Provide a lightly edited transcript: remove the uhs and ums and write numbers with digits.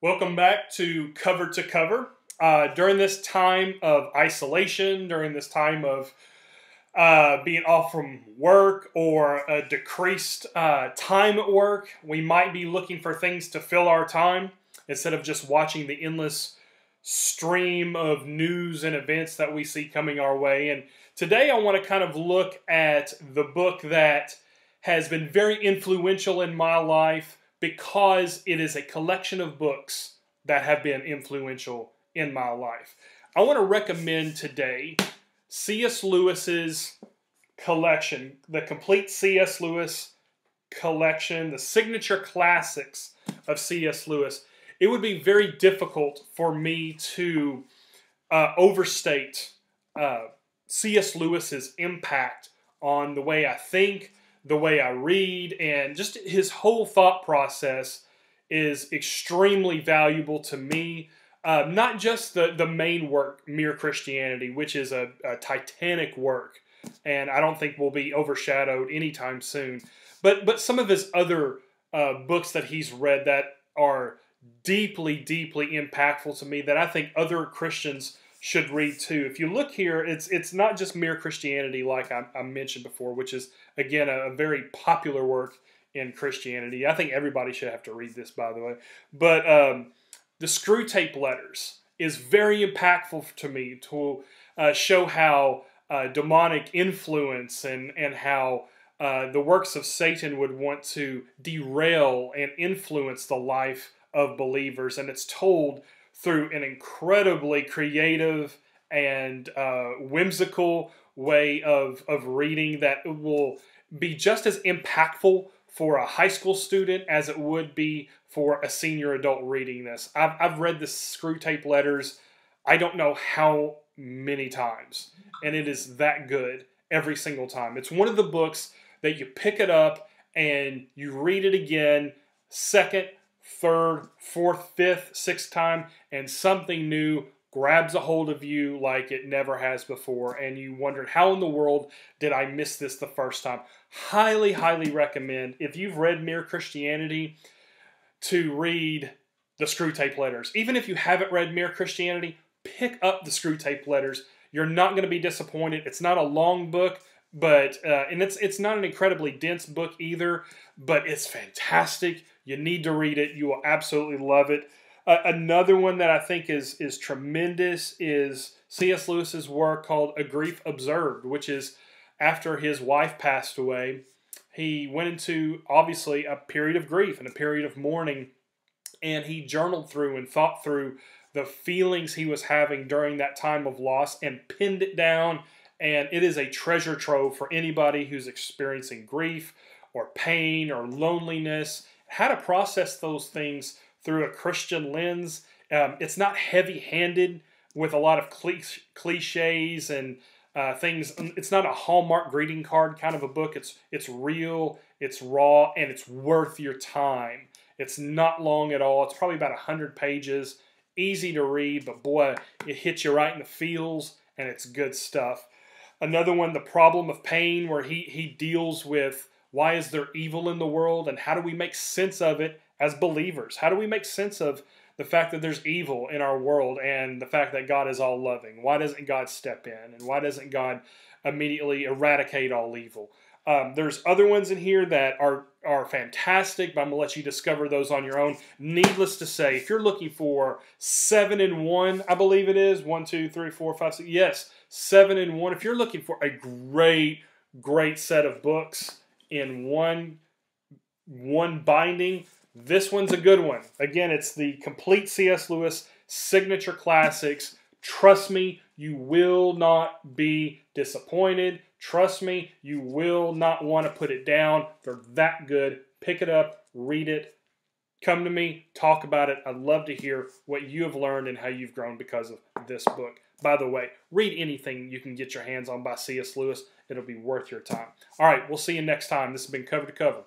Welcome back to Cover. During this time of isolation, during this time of being off from work or a decreased time at work, we might be looking for things to fill our time instead of just watching the endless stream of news and events that we see coming our way. And today I want to kind of look at the book that has been very influential in my life because it is a collection of books that have been influential in my life. I want to recommend today C.S. Lewis's collection, the complete C.S. Lewis collection, the signature classics of C.S. Lewis. It would be very difficult for me to overstate C.S. Lewis's impact on the way I think, the way I read, and just his whole thought process is extremely valuable to me. Not just the main work, Mere Christianity, which is a titanic work, and I don't think will be overshadowed anytime soon, but some of his other books that he's read that are deeply impactful to me that I think other Christians should read too. If you look here, it's not just Mere Christianity like I mentioned before, which is, again, a very popular work in Christianity. I think everybody should have to read this, by the way. But the Screwtape Letters is very impactful to me to show how demonic influence and how the works of Satan would want to derail and influence the life of believers. And it's told through an incredibly creative and whimsical way of reading that will be just as impactful for a high school student as it would be for a senior adult reading this. I've read the Screwtape Letters I don't know how many times, and it is that good every single time. It's one of the books that you pick it up and you read it again, second, third, fourth, fifth, sixth time, and something new grabs a hold of you like it never has before, and you wondered, how in the world did I miss this the first time? Highly recommend, if you've read Mere Christianity, to read the Screwtape Letters. Even if you haven't read Mere Christianity, pick up the Screwtape Letters. You're not going to be disappointed. It's not a long book, but and it's not an incredibly dense book either, but it's fantastic. You need to read it. You will absolutely love it. Another one that I think is tremendous is C.S. Lewis's work called A Grief Observed, which is after his wife passed away. He went into, obviously, a period of grief and a period of mourning, and he journaled through and thought through the feelings he was having during that time of loss and pinned it down, and it is a treasure trove for anybody who's experiencing grief or pain or loneliness, how to process those things through a Christian lens. It's not heavy-handed with a lot of cliches and things. It's not a Hallmark greeting card kind of a book. It's real, it's raw, and it's worth your time. It's not long at all. It's probably about 100 pages. Easy to read, but boy, it hits you right in the feels, and it's good stuff. Another one, The Problem of Pain, where he deals with why is there evil in the world, and how do we make sense of it as believers? How do we make sense of the fact that there's evil in our world and the fact that God is all loving? Why doesn't God step in? And why doesn't God immediately eradicate all evil? There's other ones in here that are fantastic, but I'm going to let you discover those on your own. Needless to say, if you're looking for 7-in-1, I believe it is, 1, 2, 3, 4, 5, 6, yes, 7-in-1. If you're looking for a great set of books in one binding, this one's a good one. Again, it's the complete C.S. Lewis signature classics. Trust me, you will not be disappointed. Trust me, you will not want to put it down. They're that good. Pick it up, read it, come to me, talk about it. I'd love to hear what you have learned and how you've grown because of this book. By the way, read anything you can get your hands on by C.S. Lewis. It'll be worth your time. All right, we'll see you next time. This has been Cover to Cover.